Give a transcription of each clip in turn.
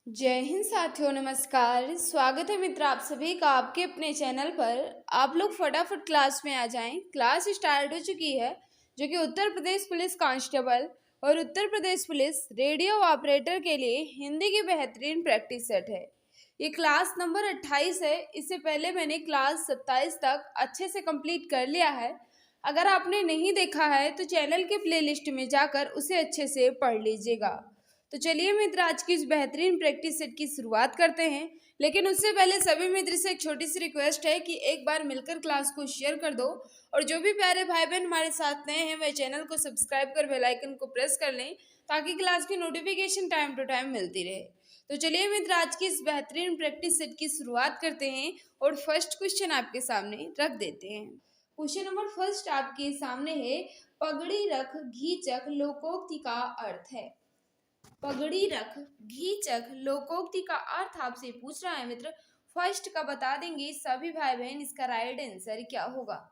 जय हिंद साथियों, नमस्कार। स्वागत है मित्र आप सभी का आपके अपने चैनल पर। आप लोग फटाफट क्लास में आ जाएं। क्लास स्टार्ट हो चुकी है, जो कि उत्तर प्रदेश पुलिस कांस्टेबल और Uttar Pradesh police radio operator के लिए हिंदी की बेहतरीन प्रैक्टिस सेट है। ये क्लास नंबर 28 है। इससे पहले मैंने क्लास 27 तक अच्छे से कंप्लीट कर लिया है। अगर आपने नहीं देखा है तो चैनल के प्लेलिस्ट में जाकर उसे अच्छे से पढ़ लीजिएगा। तो चलिए मित्र, आज की इस बेहतरीन प्रैक्टिस सेट की शुरुआत करते हैं। लेकिन उससे पहले सभी मित्र से एक छोटी सी रिक्वेस्ट है कि एक बार मिलकर क्लास को शेयर कर दो, और जो भी प्यारे भाई बहन हमारे साथ नए हैं वह चैनल को सब्सक्राइब कर बेल आइकन को प्रेस कर लें, ताकि क्लास की नोटिफिकेशन टाइम टू टाइम मिलती रहे। तो चलिए मित्र, आज की इस बेहतरीन प्रैक्टिस सेट की शुरुआत करते हैं और फर्स्ट क्वेश्चन आपके सामने रख देते हैं। क्वेश्चन नंबर फर्स्ट आपके सामने है, पगड़ी रख घीचक लोकोक्ति का अर्थ है। पगड़ी रख घीचक लोकोक्ति का अर्थ आपसे पूछ रहा है मित्र। फर्स्ट का बता देंगे सभी भाई बहन, इसका राइट आंसर क्या होगा?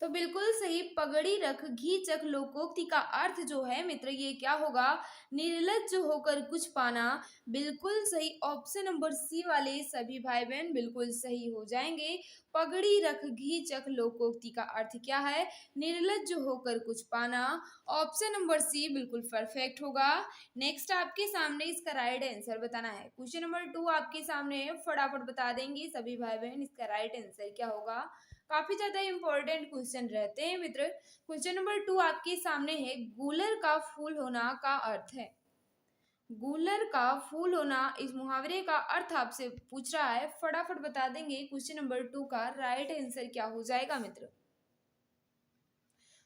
तो बिल्कुल सही, पगड़ी रख घीचक लोकोक्ति का अर्थ जो है मित्र ये क्या होगा? निर्लज्ज होकर कुछ पाना। बिल्कुल सही, ऑप्शन नंबर सी वाले सभी भाई बहन बिल्कुल सही हो जाएंगे। पगड़ी रख घीचक लोकोक्ति का अर्थ क्या है? निर्लज्ज होकर कुछ पाना। ऑप्शन नंबर सी बिल्कुल परफेक्ट होगा। नेक्स्ट आपके सामने इसका राइट आंसर बताना है। क्वेश्चन नंबर 2 आपके सामने है, फटाफट बता देंगे सभी भाई बहन इसका राइट आंसर क्या होगा। काफी ज्यादा इंपॉर्टेंट क्वेश्चन रहते हैं मित्र। क्वेश्चन नंबर 2 आपके सामने है, गूलर का फूल होना का अर्थ है। गूलर का फूल होना, इस मुहावरे का अर्थ आपसे पूछ रहा है। फटाफट बता देंगे क्वेश्चन नंबर 2 का राइट आंसर क्या हो जाएगा मित्र।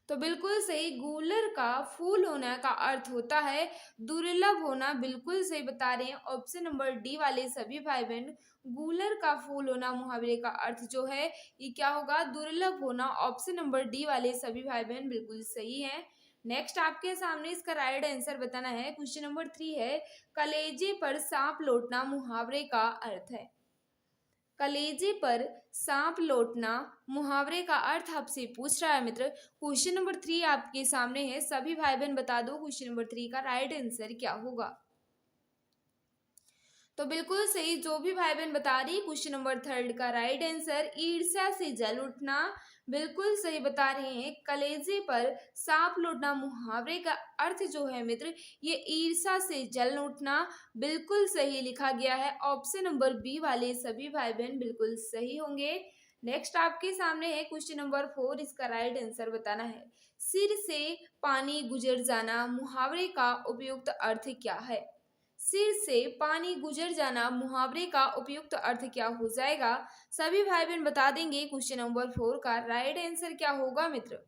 तो बिल्कुल सही, गूलर का फूल होना का अर्थ होता है दुर्लभ होना। बिल्कुल सही बता रहे हैं ऑप्शन नंबर डी वाले सभी भाई बहन। गूलर का फूल होना मुहावरे का अर्थ जो है ये क्या होगा? दुर्लभ होना। ऑप्शन नंबर डी वाले सभी भाई बहन बिल्कुल सही है। नेक्स्ट आपके सामने इसका राइट आंसर बताना है। क्वेश्चन नंबर 3 है, कलेजे पर सांप लौटना मुहावरे का अर्थ है। कलेजे पर सांप लौटना मुहावरे का अर्थ आपसे पूछ रहा है मित्र। क्वेश्चन नंबर 3 आपके सामने है, सभी भाई बहन बता दो क्वेश्चन नंबर 3 का राइट आंसर क्या होगा। तो बिल्कुल सही, जो भी भाई बहन बता रही क्वेश्चन नंबर 3 का राइट आंसर ईर्ष्या से जल उठना। बिल्कुल सही बता रहे हैं, कलेजे पर सांप लौटना मुहावरे का अर्थ जो है मित्र ये ईर्ष्या से जल उठना। बिल्कुल सही लिखा गया है। ऑप्शन नंबर बी वाले सभी भाई बहन बिल्कुल सही होंगे। नेक्स्ट आपके सामने है क्वेश्चन नंबर 4, इसका राइट आंसर बताना है। सिर से पानी गुजर जाना मुहावरे का उपयुक्त अर्थ क्या है? सिर से पानी गुजर जाना मुहावरे का उपयुक्त अर्थ क्या हो जाएगा? सभी भाई बहन बता देंगे क्वेश्चन नंबर 4 का राइट आंसर क्या होगा मित्र।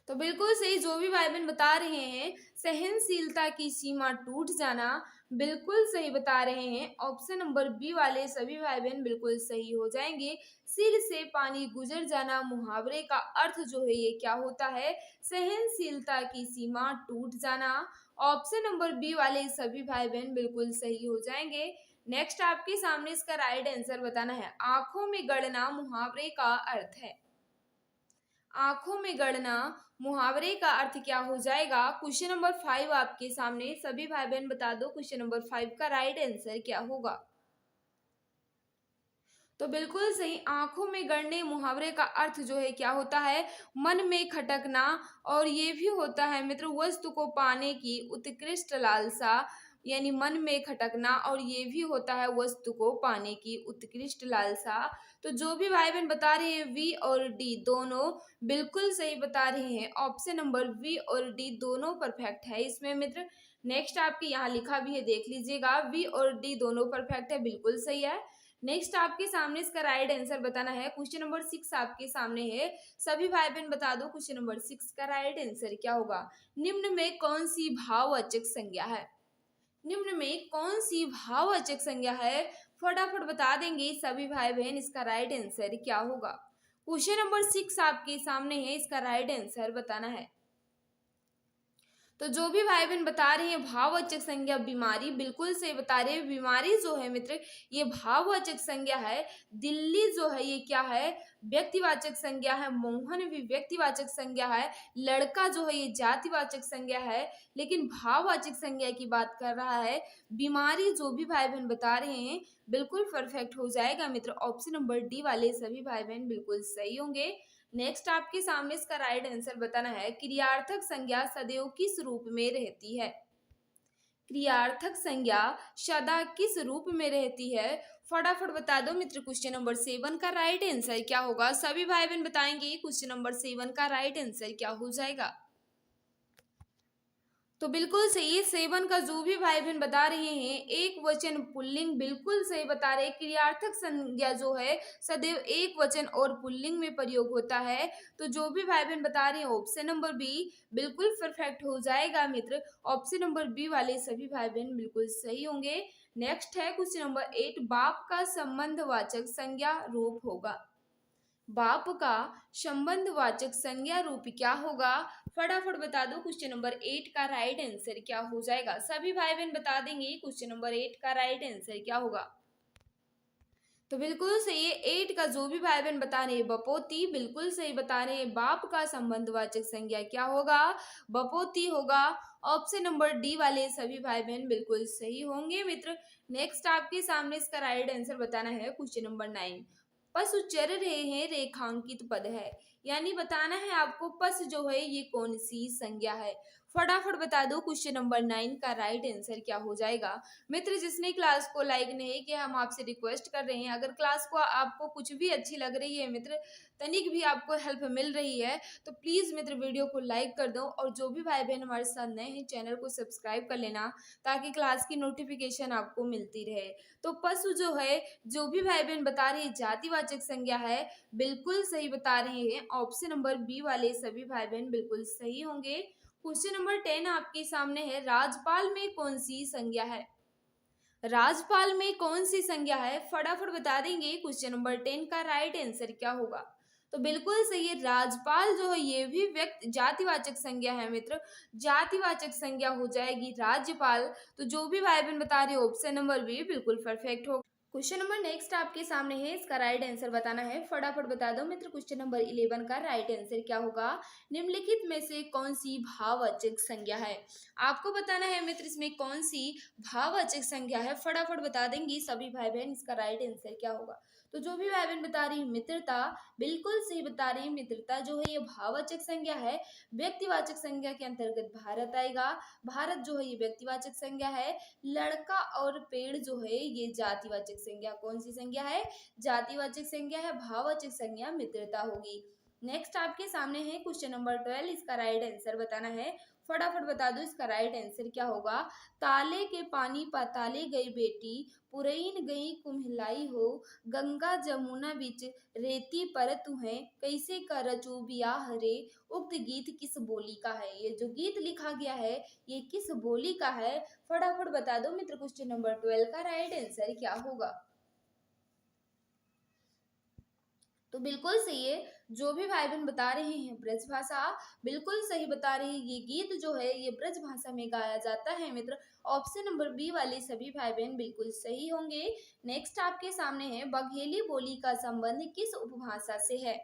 तो बिल्कुल सही, जो भी भाई बहन बता रहे हैं सहनशीलता की सीमा टूट जाना। बिल्कुल सही बता रहे हैं। ऑप्शन नंबर बी वाले सभी भाई बहन बिल्कुल सही हो जाएंगे। सिर से पानी गुजर जाना मुहावरे का अर्थ जो है ये क्या होता है? सहनशीलता की सीमा टूट जाना। ऑप्शन नंबर बी वाले सभी भाई बहन बिल्कुल सही हो जाएंगे। नेक्स्ट आपके सामने इसका राइट आंसर बताना है। आंखों में गड़ना मुहावरे का अर्थ है। आंखों में गड़ना मुहावरे का अर्थ क्या हो जाएगा? क्वेश्चन नंबर 5 आपके सामने, सभी भाई बहन बता दो क्वेश्चन नंबर 5 का राइट आंसर क्या होगा। तो बिल्कुल सही, आंखों में गड़ने मुहावरे का अर्थ जो है क्या होता है? मन में खटकना। और ये भी होता है मित्र वस्तु को पाने की उत्कृष्ट लालसा, यानी मन में खटकना। और ये भी होता है वस्तु को पाने की उत्कृष्ट लालसा। तो जो भी भाई बहन बता रहे हैं वी और डी दोनों बिल्कुल सही बता रहे हैं। ऑप्शन नंबर वी और डी दोनों परफेक्ट है इसमें मित्र। नेक्स्ट आपके यहाँ लिखा भी है, देख लीजिएगा, वी और डी दोनों परफेक्ट है, बिल्कुल सही है। नेक्स्ट आपके सामने इसका राइट आंसर बताना है। क्वेश्चन नंबर 6 आपके सामने है, सभी भाई बहन बता दो क्वेश्चन नंबर 6 का राइट आंसर क्या होगा। निम्न में कौन सी भाववाचक संज्ञा है? निम्न में कौन सी भाववाचक संज्ञा है? फटाफट बता देंगे सभी भाई बहन इसका राइट आंसर क्या होगा। क्वेश्चन नंबर 6 आपके सामने है, इसका राइट आंसर बताना है। तो जो भी भाई बहन बता रहे हैं भाववाचक संज्ञा बीमारी, बिल्कुल सही बता रहे हैं। बीमारी जो है मित्र ये भाववाचक संज्ञा है। दिल्ली जो है ये क्या है, व्यक्तिवाचक संज्ञा है। मोहन भी व्यक्तिवाचक संज्ञा है। लड़का जो है ये जातिवाचक संज्ञा है। लेकिन भाववाचक संज्ञा की बात कर रहा है। बीमारी जो भी भाई बहन बता रहे हैं बिल्कुल परफेक्ट हो जाएगा मित्र। ऑप्शन नंबर डी वाले सभी भाई बहन बिल्कुल सही होंगे। नेक्स्ट आपके सामने इसका राइट आंसर बताना है। क्रियार्थक संज्ञा सदैव किस रूप में रहती है? क्रियार्थक संज्ञा सदा किस रूप में रहती है? फटाफट बता दो मित्र। क्वेश्चन नंबर 7 का राइट आंसर क्या होगा? सभी भाई बहन बताएंगे क्वेश्चन नंबर 7 का राइट आंसर क्या हो जाएगा। तो बिल्कुल सही, 7 का जो भी भाई बहन बता रहे हैं एक वचन पुल्लिंग, बिल्कुल सही बता रहे हैं। क्रियार्थक संज्ञा जो है सदैव एक वचन और पुल्लिंग में प्रयोग होता है। तो जो भी भाई बहन बता रहे हैं ऑप्शन नंबर बी बिल्कुल परफेक्ट हो जाएगा मित्र। ऑप्शन नंबर बी वाले सभी भाई बहन बिल्कुल सही होंगे। नेक्स्ट है क्वेश्चन नंबर 8, बाप का संबंधवाचक संज्ञा रूप होगा। बाप का संबंधवाचक संज्ञा रूप क्या होगा? फटाफट बता दो। क्वेश्चन नंबर 8 का राइट आंसर क्या हो जाएगा? सभी भाई बहन बता देंगे क्वेश्चन नंबर 8 का राइट आंसर क्या होगा। तो बिल्कुल सही है, 8 का जो भी भाई बहन बता रहे हैं बपोती, बिल्कुल सही बता रहे हैं। बाप का संबंधवाचक संज्ञा क्या होगा? बपोती होगा। ऑप्शन नंबर डी वाले सभी भाई बहन बिल्कुल सही होंगे मित्र। नेक्स्ट आपके सामने इसका राइट आंसर बताना है। क्वेश्चन नंबर 9, पशु चर रहे हैं रेखांकित पद है, यानी बताना है आपको पशु जो है ये कौन सी संज्ञा है। फटाफट बता दो। क्वेश्चन नंबर 9 का राइट आंसर क्या हो जाएगा। मित्र जिसने क्लास को लाइक नहीं किया हम आपसे रिक्वेस्ट कर रहे हैं, अगर क्लास को आपको कुछ भी अच्छी लग रही है मित्र, तनिक भी आपको हेल्प मिल रही है तो प्लीज मित्र वीडियो को लाइक कर दो। और जो भी भाई बहन हमारे साथ नए हैं चैनल को सब्सक्राइब कर लेना ताकि क्लास की नोटिफिकेशन आपको मिलती रहे। तो पशु जो है जो भी भाई बहन बता रहे हैं जातिवाचक संज्ञा है, बिल्कुल सही बता रहे हैं। ऑप्शन नंबर बी वाले सभी भाई बहन बिल्कुल सही होंगे। क्वेश्चन नंबर 10 आपके सामने है। राजपाल में कौन सी संज्ञा है? राजपाल में कौन सी संज्ञा है? फटाफट बता देंगे। क्वेश्चन नंबर 10 का राइट आंसर क्या होगा? तो बिल्कुल सही है, राजपाल जो है ये भी व्यक्ति जातिवाचक संज्ञा है मित्र। जातिवाचक संज्ञा हो जाएगी राज्यपाल। तो जो भी भाई बहन बता रहे हो ऑप्शन नंबर बी बिल्कुल परफेक्ट हो। क्वेश्चन नंबर नेक्स्ट आपके सामने है, इसका राइट आंसर बताना है। फटाफट बता दो मित्र। क्वेश्चन नंबर 11 का राइट आंसर क्या होगा? निम्नलिखित में से कौन सी भाववाचक संज्ञा है? आपको बताना है मित्र इसमें कौन सी भाववाचक संज्ञा है। फटाफट बता देंगी सभी भाई बहन इसका राइट आंसर क्या होगा। तो जो भी भाई बहन बता रही है मित्रता, बिल्कुल सही बता रही है। मित्रता जो है ये भाववाचक संज्ञा है। व्यक्तिवाचक संज्ञा के अंतर्गत भारत आएगा। भारत जो है ये व्यक्तिवाचक संज्ञा है। लड़का और पेड़ जो है ये जातिवाचक संज्ञा। कौन सी संज्ञा है? जातिवाचक संज्ञा है। भाववाचक संज्ञा मित्रता होगी। नेक्स्ट आपके सामने है क्वेश्चन नंबर 12, इसका राइट आंसर बताना है। फटाफट बता दो इसका राइट आंसर क्या होगा। ताले के पानी पाताले गई बेटी, पुरैन गई कुम्हिलाई हो, गंगा जमुना बिच रेती पर तुहें, कैसे का रचू बियाह रे। उक्त गीत किस बोली का है? ये जो गीत लिखा गया है ये किस बोली का है? फटाफट बता दो मित्र। क्वेश्चन नंबर 12 का राइट आंसर क्या होगा? तो बिल्कुल सही है, जो भी भाई बहन बता रहे हैं ब्रज भाषा, बिल्कुल सही बता रहे हैं। ये गीत जो है ये ब्रज भाषा में गाया जाता है मित्र। ऑप्शन नंबर बी वाले सभी भाई बहन बिल्कुल सही होंगे। नेक्स्ट आपके सामने है, बघेली बोली का संबंध किस उपभाषा से है?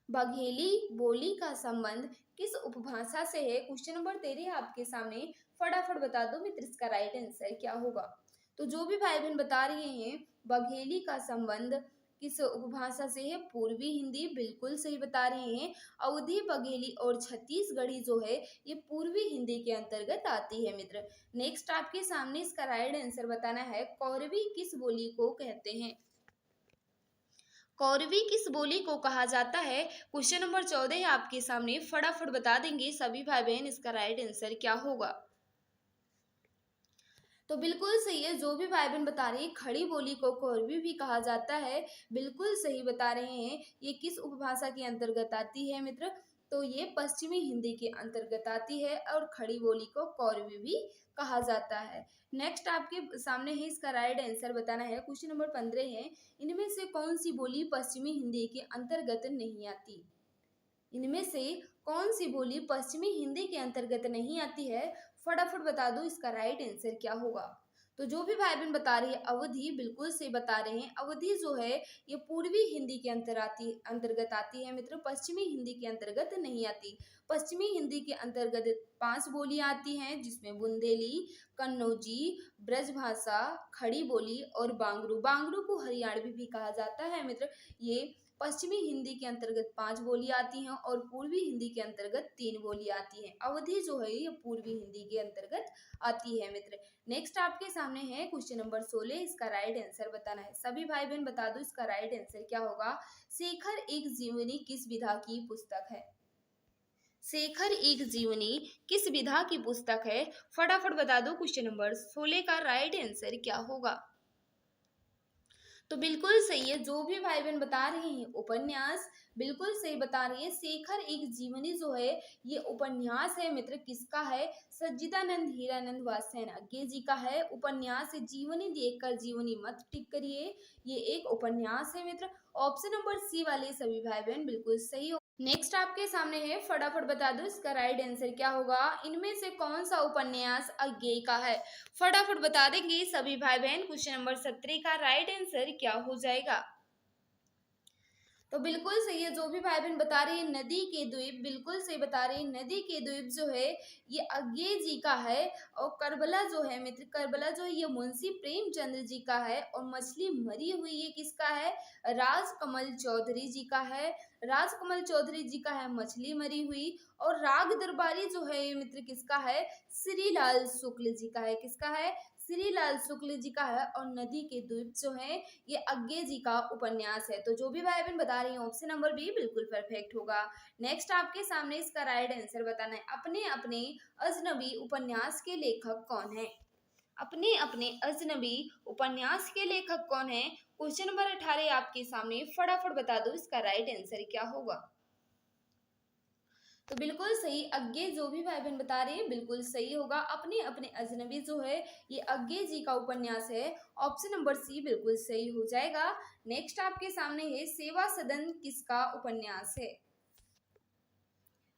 बघेली बोली का संबंध किस उपभाषा से है? क्वेश्चन नंबर 13 आपके सामने। फटाफट बता दो मित्र इसका राइट आंसर क्या होगा। तो जो भी भाई बहन बता रहे हैं बघेली का संबंध किस उपभाषा से है? पूर्वी हिंदी, बिल्कुल सही बता रहे हैं। अवधी, बघेली और छत्तीसगढ़ी जो है ये पूर्वी हिंदी के अंतर्गत आती है मित्र। नेक्स्ट आपके सामने इसका राइट आंसर बताना है। कौरवी किस बोली को कहते हैं? कौरवी किस बोली को कहा जाता है? क्वेश्चन नंबर 14 आपके सामने। फटाफट बता देंगे सभी भाई बहन इसका राइट आंसर क्या होगा। तो बिल्कुल सही है, जो भी भाई बहन बता रही है खड़ी बोली को कौरवी भी कहा जाता है, बिल्कुल सही बता रहे हैं। ये किस उपभाषा के अंतर्गत आती है मित्र? तो ये पश्चिमी हिंदी के अंतर्गत आती है और खड़ी बोली को कौरवी भी कहा जाता है। नेक्स्ट आपके सामने है, इसका राइट आंसर बताना है। क्वेश्चन नंबर 15 है, इनमें से कौन सी बोली पश्चिमी हिंदी के अंतर्गत नहीं आती? इनमें से कौन सी बोली पश्चिमी हिंदी के अंतर्गत नहीं आती है? फटाफट बता दो, इसका राइट आंसर क्या होगा? तो जो भी भाई बहन बता रही है अवधि, बिल्कुल सही बता रहे हैं। अवधि जो है ये पूर्वी हिंदी के अंतर्गत आती है मित्र, पश्चिमी हिंदी के अंतर्गत नहीं आती। पश्चिमी हिंदी के अंतर्गत 5 बोलियां आती हैं, जिसमें बुंदेली, कन्नौजी, ब्रजभाषा, खड़ी बोली और बांगरू। बांगरू को हरियाणवी भी कहा जाता है मित्र। ये पश्चिमी हिंदी के अंतर्गत 5 बोलियां आती हैं और पूर्वी हिंदी के अंतर्गत 3 बोलियां आती हैं। अवधि जो है ये पूर्वी हिंदी के अंतर्गत आती है मित्र। नेक्स्ट आपके सामने है क्वेश्चन नंबर 16, इसका राइट आंसर बताना है। सभी भाई बहन बता दो, इसका राइट आंसर क्या होगा? शेखर एक जीवनी किस विधा की पुस्तक है? शेखर एक जीवनी किस विधा की पुस्तक है? फटाफट बता दो, क्वेश्चन नंबर 16 का राइट आंसर क्या होगा? तो बिल्कुल सही है, जो भी भाई बहन बता रहे हैं उपन्यास, बिल्कुल सही बता रही है। शेखर एक जीवनी जो है ये उपन्यास है मित्र, किसका है? सच्चिदानंद हीरानंद वात्स्यायन जी का है। उपन्यास है, जीवनी देखकर जीवनी मत टिक करिए, ये एक उपन्यास है मित्र। ऑप्शन नंबर सी वाले सभी भाई बहन बिल्कुल सही हो। नेक्स्ट आपके सामने है, फटाफट बता दो, इसका राइट आंसर क्या होगा? इनमें से कौन सा उपन्यास अज्ञेय का है? फटाफट बता देंगे सभी भाई बहन। क्वेश्चन नंबर 17 का राइट आंसर क्या हो जाएगा? तो बिल्कुल सही है, जो भी भाई बहन बता रही है नदी के द्वीप, बिल्कुल सही बता रही है। नदी के द्वीप जो है ये अज्ञेय जी का है। और करबला जो है मित्र, करबला जो है ये मुंशी प्रेमचंद्र जी का है। और मछली मरी हुई ये किसका है? राजकमल चौधरी जी का है। राजकमल चौधरी जी का है मछली मरी हुई। और राग दरबारी जो है ये मित्र किसका है? श्रीलाल शुक्ल जी का है। किसका है? श्रीलाल शुक्ल जी का है। और नदी के द्वीप जो है ये अज्ञेय जी का उपन्यास है। तो जो भी भाई बहन बता रही हैं ऑप्शन नंबर बी बिल्कुल परफेक्ट होगा। नेक्स्ट आपके सामने इसका राइट आंसर बताना है। अपने अपने अजनबी उपन्यास के लेखक कौन है? अपने अपने अजनबी उपन्यास के लेखक कौन है? क्वेश्चन नंबर 18 आपके सामने, फटाफट बता दो, इसका राइट आंसर क्या होगा? तो बिल्कुल सही, अज्ञेय जो भी भाई बहन बता रहे हैं बिल्कुल सही होगा। अपने अपने अजनबी जो है ये अज्ञेय जी का उपन्यास है। ऑप्शन नंबर सी बिल्कुल सही हो जाएगा। नेक्स्ट आपके सामने है, सेवा सदन किसका उपन्यास है?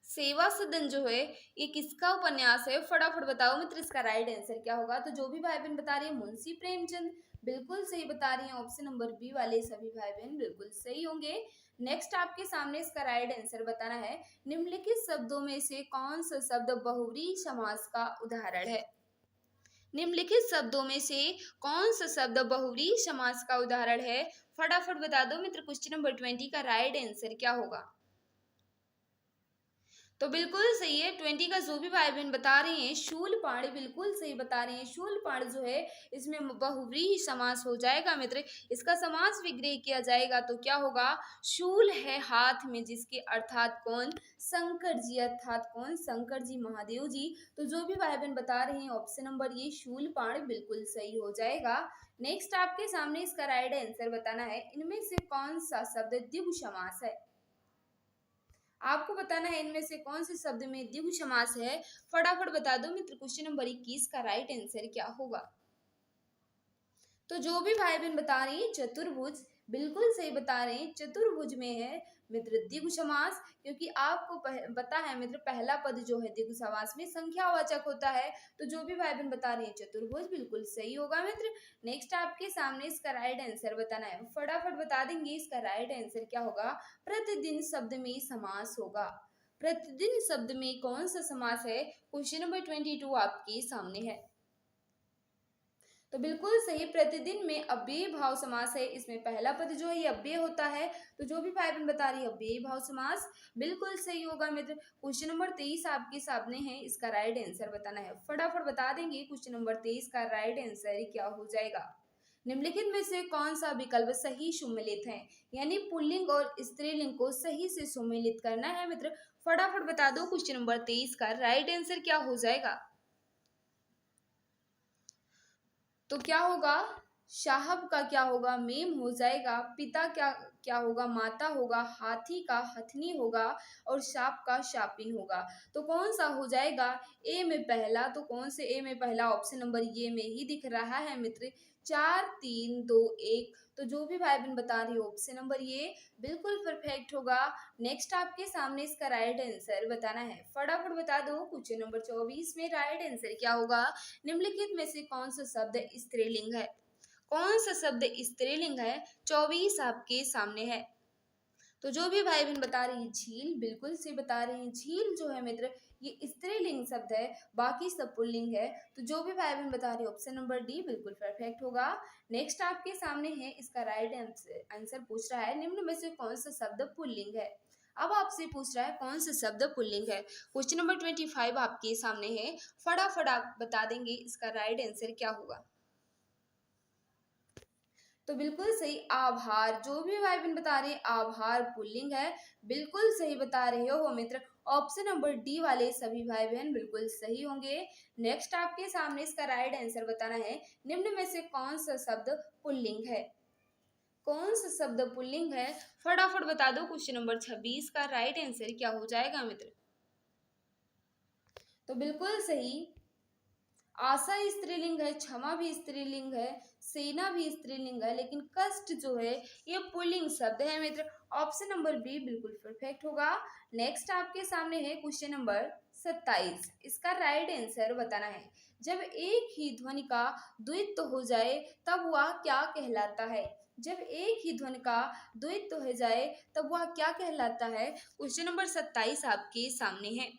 सेवा सदन जो है ये किसका उपन्यास है? फटाफट बताओ मित्र, इसका राइट आंसर क्या होगा? तो जो भी भाई बहन बता रही है मुंशी प्रेमचंद, बिल्कुल सही बता रही हैं। ऑप्शन नंबर बी वाले सभी भाई बहन बिल्कुल सही होंगे। नेक्स्ट आपके सामने इसका राइट आंसर बताना है। निम्नलिखित शब्दों में से कौन सा शब्द बहुव्रीहि समास का उदाहरण है? निम्नलिखित शब्दों में से कौन सा शब्द बहुव्रीहि समास का उदाहरण है? फटाफट बता दो मित्र, क्वेश्चन नंबर 20 का राइट आंसर क्या होगा? तो बिल्कुल सही है, 20 का जो भी भाई बहन बता रहे हैं शूलपाण, बिल्कुल सही बता रहे हैं। शूलपाण जो है इसमें बहुव्रीहि समास हो जाएगा मित्र। इसका समास विग्रह किया जाएगा तो क्या होगा? शूल है हाथ में जिसके, अर्थात कौन? शंकर जी, अर्थात कौन? शंकर जी महादेव जी। तो जो भी भाई बहन बता रहे हैं ऑप्शन नंबर ये शूलपाण बिल्कुल सही हो जाएगा। नेक्स्ट आपके सामने इसका राइट आंसर बताना है। इनमें से कौन सा शब्द द्विगु समास है? आपको बताना है इनमें से कौन से शब्द में द्विगु समास है। फटाफट बता दो मित्र, क्वेश्चन नंबर 21 का राइट आंसर क्या होगा? तो जो भी भाई बहन बता रही है चतुर्भुज, बिल्कुल सही बता रहे हैं। चतुर्भुज में है मित्र द्विगु समास, क्योंकि आपको पता है मित्र पहला पद जो है द्विगु समास में संख्यावाचक होता है। तो जो भी भाई बहन बता रही है चतुर्भुज बिल्कुल सही होगा मित्र। नेक्स्ट आपके सामने इसका राइट आंसर बताना है। फटाफट बता देंगे, इसका राइट आंसर क्या होगा? प्रतिदिन शब्द में समास होगा। प्रतिदिन शब्द में कौन सा समास है? क्वेश्चन नंबर 22 आपके सामने है। तो बिल्कुल सही, प्रतिदिन में अव्ययी भाव समास है। इसमें पहला पद जो है ये अव्यय होता है। तो जो भी भाई बहन बता रही है अव्ययी भाव समास बिल्कुल सही होगा मित्र। क्वेश्चन नंबर 23 आपके सामने है, इसका राइट आंसर बताना है। फटाफट बता देंगे, क्वेश्चन नंबर 23 का राइट आंसर क्या हो जाएगा? निम्नलिखित में से कौन सा विकल्प सही सुमेलित है? यानी पुल्लिंग और स्त्रीलिंग को सही से सुमेलित करना है मित्र। फटाफट बता दो, क्वेश्चन नंबर 23 का राइट आंसर क्या हो जाएगा? तो क्या होगा? साहब का क्या होगा? मेम हो जाएगा। पिता क्या क्या होगा? माता होगा। हाथी का हथनी होगा। और सांप का शापिन होगा। तो कौन सा हो जाएगा? ए में पहला। तो कौन से ए में पहला? ऑप्शन नंबर ये में ही दिख रहा है मित्र, 4 3 2 1। तो जो भी भाई बहन बता रही हो ऑप्शन नंबर ये बिल्कुल परफेक्ट होगा। नेक्स्ट आपके सामने इसका राइट आंसर बताना है, फटाफट बता दो। क्वेश्चन नंबर 24 में राइट आंसर क्या होगा? निम्नलिखित में से कौन सा शब्द स्त्रीलिंग है? कौन सा शब्द स्त्रीलिंग है? 24 आपके सामने है। तो जो भी भाई बहन बता रही है झील, बिल्कुल से बता रहे हैं। झील जो है मित्र ये स्त्रीलिंग शब्द है, बाकी सब पुल्लिंग है। तो जो भी भाई बहन बता रहे हैं ऑप्शन नंबर डी बिल्कुल परफेक्ट होगा। नेक्स्ट आपके सामने है इसका राइट आंसर पूछ रहा है, निम्न में से कौन सा शब्द पुल्लिंग है? अब आपसे पूछ रहा है कौन सा शब्द पुल्लिंग है। क्वेश्चन नंबर 25 आपके सामने है, फटाफट आप बता देंगे इसका राइट आंसर क्या होगा। तो बिल्कुल सही, आभार। जो भी भाई बहन बता रहे हैं आभार पुल्लिंग है, बिल्कुल सही बता रहे हो मित्र। ऑप्शन नंबर डी वाले सभी भाई बहन बिल्कुल सही होंगे। नेक्स्ट आपके सामने इसका राइट आंसर बताना है, निम्न में से कौन सा शब्द पुल्लिंग है? कौन सा शब्द पुल्लिंग है? फटाफट बता दो। क्वेश्चन नंबर 26 का राइट आंसर क्या हो जाएगा मित्र? तो बिल्कुल सही, आशा स्त्रीलिंग है, क्षमा भी स्त्रीलिंग है, सेना भी स्त्रीलिंग है, लेकिन कष्ट जो है ये पुल्लिंग शब्द है मित्र। ऑप्शन नंबर बी बिल्कुल परफेक्ट होगा। नेक्स्ट आपके सामने है क्वेश्चन नंबर 27, इसका राइट आंसर बताना है। जब एक ही ध्वनि का द्वित्व हो जाए तब वह क्या कहलाता है? जब एक ही ध्वनि का द्वित्व हो जाए तब वह क्या कहलाता है? क्वेश्चन नंबर 27 आपके सामने है।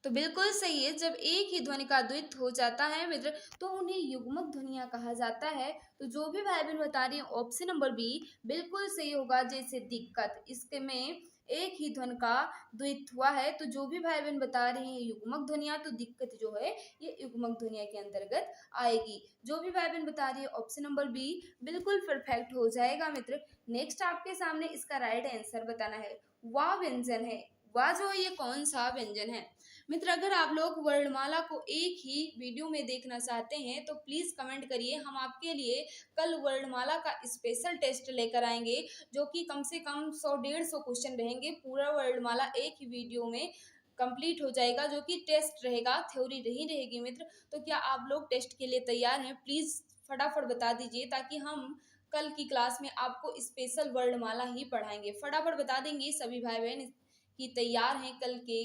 तो बिल्कुल सही है, जब एक ही ध्वनि का द्वित्व हो जाता है मित्र तो उन्हें युग्मक ध्वनियां कहा जाता है। तो जो भी भाई बहन बता रही है ऑप्शन नंबर बी बिल्कुल सही होगा। जैसे दिक्कत, इसके में एक ही ध्वनि का द्वित्व हुआ है, तो जो भी भाई बहन बता रहे हैं युग्मक ध्वनियां, तो दिक्कत जो है ये युग्मक ध्वनिया के अंतर्गत आएगी। जो भी भाई बहन बता रही है ऑप्शन नंबर बी बिल्कुल परफेक्ट हो जाएगा मित्र। नेक्स्ट आपके सामने इसका राइट आंसर बताना है। वाह व्यंजन है, वाह जो है ये कौन सा व्यंजन है मित्र? अगर आप लोग वर्णमाला को एक ही वीडियो में देखना चाहते हैं तो प्लीज कमेंट करिए, हम आपके लिए कल वर्णमाला का स्पेशल टेस्ट लेकर आएंगे, जो कि कम से कम 100-150 क्वेश्चन रहेंगे। पूरा वर्णमाला एक ही वीडियो में कंप्लीट हो जाएगा, जो कि टेस्ट रहेगा, थ्योरी नहीं रहेगी मित्र। तो क्या आप लोग टेस्ट के लिए तैयार हैं? प्लीज फटाफट बता दीजिए, ताकि हम कल की क्लास में आपको स्पेशल वर्णमाला ही पढ़ाएंगे। फटाफट बता देंगे सभी भाई बहन कि तैयार हैं कल के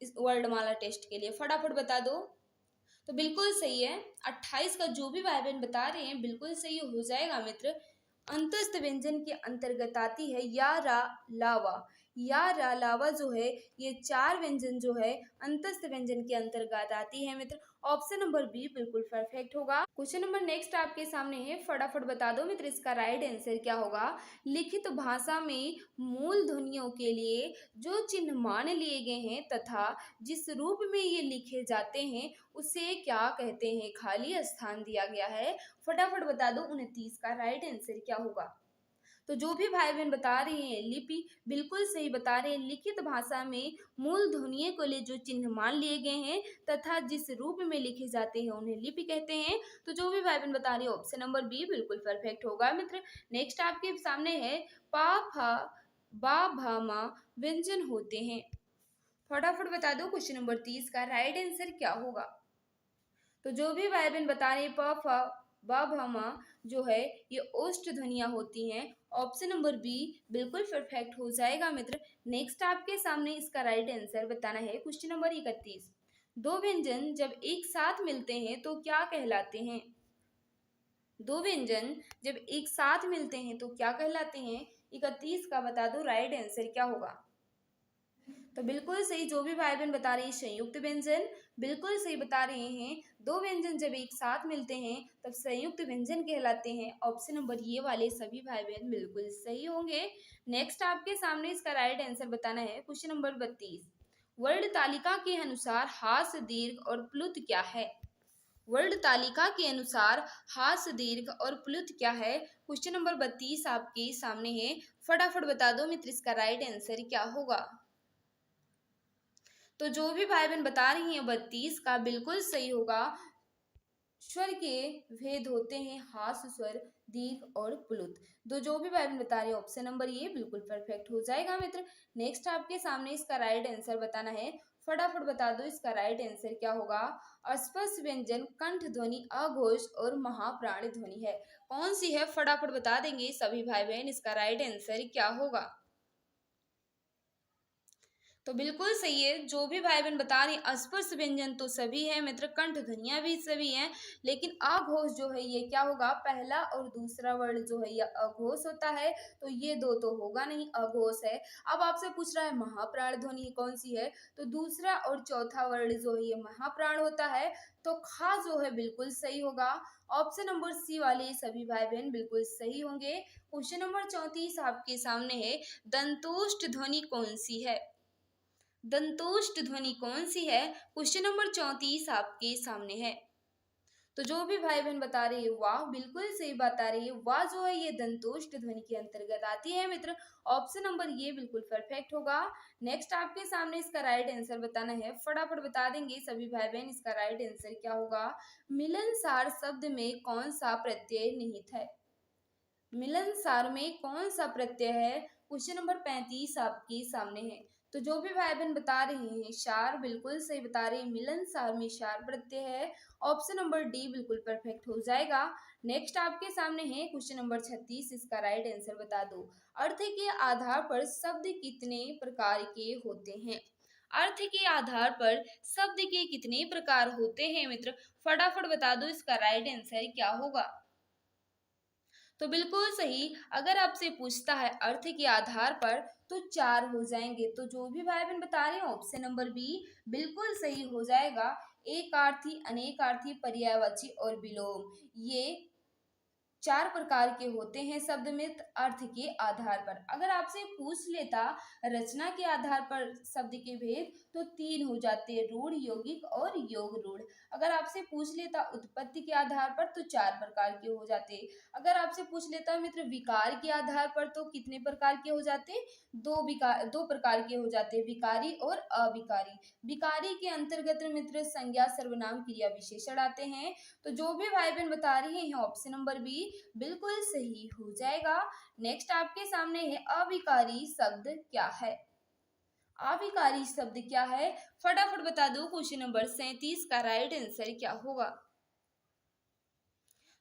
इस वर्णमाला टेस्ट के लिए, फटाफट बता दो। तो बिल्कुल सही है, 28 का जो भी भाई बहन बता रहे हैं बिल्कुल सही हो जाएगा मित्र। अंतस्थ व्यंजन के अंतर्गत आती है या रा लावा। या रा लावा जो है ये 4 व्यंजन जो है अंतस्थ व्यंजन के अंतर्गत आती है मित्र। ऑप्शन नंबर बी बिल्कुल परफेक्ट होगा। क्वेश्चन नंबर नेक्स्ट आपके सामने है, फटाफट बता दो मित्र इसका राइट आंसर क्या होगा। लिखित भाषा में मूल ध्वनियों के लिए जो चिन्ह मान लिए गए हैं तथा जिस रूप में ये लिखे जाते हैं उसे क्या कहते हैं? खाली स्थान दिया गया है, फटाफट बता दो 29 का राइट आंसर क्या होगा। तो जो भी भाई बहन बता रहे हैं लिपि, बिल्कुल सही बता रहे हैं। लिखित भाषा में मूल ध्वनियों को लिए जो चिन्ह मान लिए गए हैं तथा जिस रूप में लिखे जाते हैं उन्हें लिपि कहते हैं। तो जो भी भाई बहन बता रहे हैं ऑप्शन नंबर बी बिल्कुल परफेक्ट होगा मित्र। नेक्स्ट आपके सामने है पा फा बा भा मा व्यंजन होते हैं, फटाफट बता दो क्वेश्चन नंबर 30 का राइट आंसर क्या होगा। तो जो भी भाई बहन बता रहे हैं प फ ब भ म जो है ये ओष्ठ ध्वनियां होती हैं। ऑप्शन नंबर बी बिल्कुल परफेक्ट हो जाएगा मित्र। नेक्स्ट आपके सामने इसका राइट आंसर बताना है। क्वेश्चन नंबर 31, दो व्यंजन जब एक साथ मिलते हैं तो क्या कहलाते हैं? दो व्यंजन जब एक साथ मिलते हैं तो क्या कहलाते हैं? 31 का बता दो राइट आंसर क्या होगा। तो बिल्कुल सही, जो भी भाई बहन बता रहे हैं संयुक्त व्यंजन, बिल्कुल सही बता रहे हैं। दो व्यंजन जब एक साथ मिलते हैं तब संयुक्त व्यंजन कहलाते हैं। ऑप्शन नंबर ये वाले सभी भाई बहन बिल्कुल सही होंगे। नेक्स्ट आपके सामने इसका राइट आंसर बताना है। क्वेश्चन नंबर 32, वर्ण तालिका के अनुसार हास दीर्घ और प्लुत क्या है? वर्ण तालिका के अनुसार हास दीर्घ और प्लुत क्या है? क्वेश्चन नंबर 32 आपके सामने है, फटाफट बता दो मित्र इसका राइट आंसर क्या होगा। तो जो भी भाई बहन बता रही हैं 32 का बिल्कुल सही होगा। स्वर के भेद होते हैं, हास स्वर, दीर्घ और प्लुत। जो भी भाई बहन बता रहे हैं ऑप्शन नंबर ये बिल्कुल परफेक्ट हो जाएगा मित्र। नेक्स्ट आपके सामने इसका राइट आंसर बताना है, फटाफट बता दो इसका राइट आंसर क्या होगा। अस्पष्ट व्यंजन, कंठ ध्वनि, अघोष और महाप्राण ध्वनि है, कौन सी है फटाफट बता देंगे सभी भाई बहन इसका राइट आंसर क्या होगा। तो बिल्कुल सही है, जो भी भाई बहन बता रहे हैं अस्पष्ट व्यंजन तो सभी है मित्र, कंठ ध्वनियां भी सभी हैं, लेकिन अघोष जो है ये क्या होगा, पहला और दूसरा वर्ण जो है ये अघोष होता है, तो ये दो तो होगा नहीं, अघोष है। अब आपसे पूछ रहा है महाप्राण ध्वनि कौन सी है, तो दूसरा और चौथा वर्ण जो है ये महाप्राण होता है, तो खा जो है बिल्कुल सही होगा। ऑप्शन नंबर सी वाले सभी भाई बहन बिल्कुल सही होंगे। क्वेश्चन नंबर 34 आपके सामने है, दंतोष्ठ ध्वनि कौन सी है, दंतोष्ठ ध्वनि कौन सी है, क्वेश्चन नंबर 34 आपके सामने है। तो जो भी भाई बहन बता रहे हैं वाह बिल्कुल सही बता रही है, वाह जो है ये दंतोष्ठ ध्वनि के अंतर्गत आती है मित्र, ऑप्शन नंबर ये बिल्कुल परफेक्ट होगा। नेक्स्ट आपके सामने इसका राइट आंसर बताना है, फटाफट बता देंगे सभी भाई बहन इसका राइट आंसर क्या होगा। मिलनसार शब्द में कौन सा प्रत्यय निहित है, मिलनसार में कौन सा प्रत्यय है, क्वेश्चन नंबर 35 आपके सामने है। तो जो भी भाई बहन बता रहे हैं शार बिल्कुल सही बता रहे हैं, मिलनसार में शार प्रत्यय है, ऑप्शन नंबर डी बिल्कुल परफेक्ट हो जाएगा। नेक्स्ट आपके सामने है क्वेश्चन नंबर 36, इसका राइट आंसर बता दो। अर्थ के आधार पर शब्द कितने प्रकार के होते हैं, अर्थ के आधार पर शब्द के कितने प्रकार होते हैं मित्र, फटाफट बता दो इसका राइट आंसर क्या होगा। तो बिल्कुल सही, अगर आपसे पूछता है अर्थ के आधार पर तो 4 हो जाएंगे। तो जो भी भाई बहन बता रहे हैं ऑप्शन नंबर बी बिल्कुल सही हो जाएगा। एकार्थी, अनेकार्थी, पर्यायवाची और विलोम, ये 4 प्रकार के होते हैं शब्द में अर्थ के आधार पर। अगर आपसे पूछ लेता रचना के आधार पर शब्द के भेद तो 3 हो जाते हैं, रूढ़, यौगिक और योग रूढ़। अगर आपसे पूछ लेता उत्पत्ति के आधार पर तो 4 प्रकार के हो जाते। अगर आपसे पूछ लेता मित्र विकार के आधार पर तो कितने प्रकार के हो जाते, 2 प्रकार के हो जाते, विकारी और अविकारी। विकारी के अंतर्गत मित्र संज्ञा, सर्वनाम, क्रिया, विशेषण आते हैं। तो जो भी भाई बहन बता रहे हैं ऑप्शन नंबर बी बिल्कुल सही हो जाएगा। नेक्स्ट आपके सामने है अविकारी शब्द क्या है, अविकारी शब्द क्या है, फटाफट बता दो क्वेश्चन नंबर 37 का राइट आंसर क्या होगा।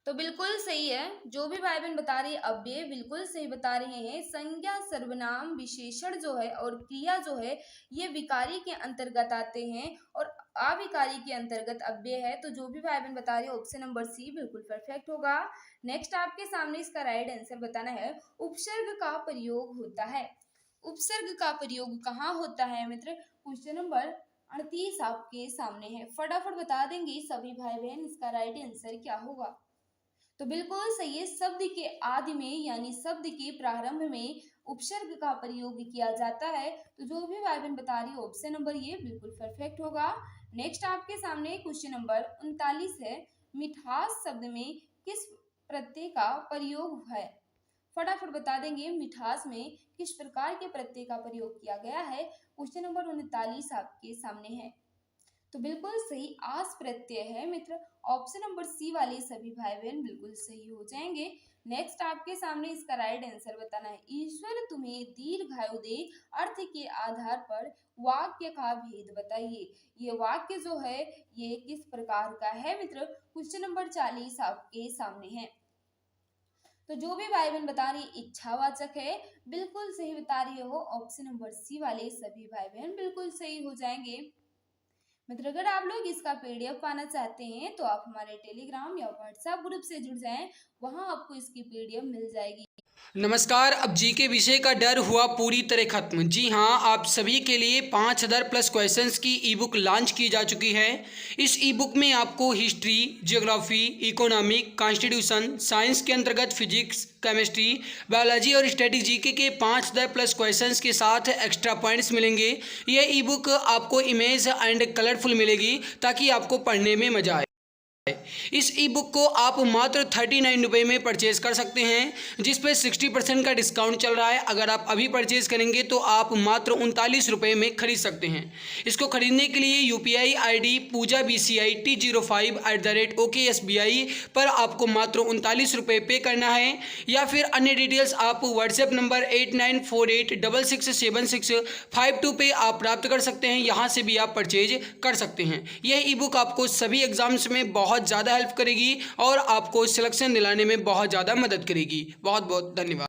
तो बिल्कुल सही है, जो भी भाई बहन बता रही है अव्यय बिल्कुल सही बता रहे हैं। संज्ञा, सर्वनाम, विशेषण जो है और क्रिया जो है ये विकारी के अंतर्गत आते हैं और अविकारी के अंतर्गत अव्यय है। तो जो भी भाई बहन बता रही है ऑप्शन नंबर सी बिल्कुल परफेक्ट होगा। नेक्स्ट आपके सामने इसका राइट आंसर बताना है, उपसर्ग का प्रयोग होता है, उपसर्ग का प्रयोग कहाँ होता है मित्र, क्वेश्चन नंबर 38 आपके सामने है, फटाफट बता देंगे सभी भाई बहन इसका राइट आंसर क्या होगा। तो बिल्कुल सही है, शब्द के आदि में यानी शब्द के प्रारंभ में उपसर्ग का प्रयोग किया जाता है। तो जो भी भाई बहन बता रही है ऑप्शन नंबर ये बिल्कुल परफेक्ट होगा। नेक्स्ट आपके सामने क्वेश्चन नंबर 39 है, मिठास शब्द में किस प्रत्यय का प्रयोग है, फटाफट बता देंगे मिठास में किस प्रकार के प्रत्यय का प्रयोग किया गया है, क्वेश्चन नंबर 39 आपके सामने है। तो बिल्कुल सही आस प्रत्यय है मित्र, ऑप्शन नंबर सी वाले सभी भाई बहन बिल्कुल सही हो जाएंगे। नेक्स्ट आपके सामने इसका राइट आंसर बताना है, ईश्वर तुम्हें दीर्घायु दे अर्थ के आधार पर वाक्य का भेद बताइए। ये वाक्य जो है ये किस प्रकार का है मित्र, क्वेश्चन नंबर 40 आपके सामने है। तो जो भी भाई बहन बता रही है इच्छावाचक है, बिल्कुल सही बता रही हो, ऑप्शन नंबर सी वाले सभी भाई बहन बिल्कुल सही हो जाएंगे मित्र। अगर आप लोग इसका पीडीएफ पाना चाहते हैं तो आप हमारे टेलीग्राम या व्हाट्सएप ग्रुप से जुड़ जाएं, वहां आपको इसकी पीडीएफ मिल जाएगी। नमस्कार, अब जीके विषय का डर हुआ पूरी तरह खत्म। जी हाँ, आप सभी के लिए 5000 प्लस क्वेश्चंस की ई बुक लॉन्च की जा चुकी है। इस ई बुक में आपको history, geography, economic, constitution, science के अंतर्गत फिजिक्स, केमिस्ट्री, बायोलॉजी और स्टैटिक जीके के 5000 प्लस क्वेश्चंस के साथ एक्स्ट्रा पॉइंट्स मिलेंगे। ये ई बुक आपको इमेज एंड कलरफुल मिलेगी ताकि आपको पढ़ने में मजा आए। इस ई बुक को आप मात्र 39 रुपये में परचेज़ कर सकते हैं, जिस पे 60% का डिस्काउंट चल रहा है। अगर आप अभी परचेज़ करेंगे तो आप मात्र 39 रुपये में खरीद सकते हैं। इसको खरीदने के लिए UPI ID पूजा BCI T05@OKSBI पर आपको मात्र 39 रुपये पे करना है, या फिर अन्य डिटेल्स आप व्हाट्सएप नंबर 8948667652 पे आप प्राप्त कर सकते हैं। यहाँ से भी आप परचेज कर सकते हैं। यह ई बुक आपको सभी एग्जाम्स में बहुत ज़्यादा हेल्प करेगी और आपको सिलेक्शन दिलाने में बहुत ज़्यादा मदद करेगी। बहुत बहुत धन्यवाद।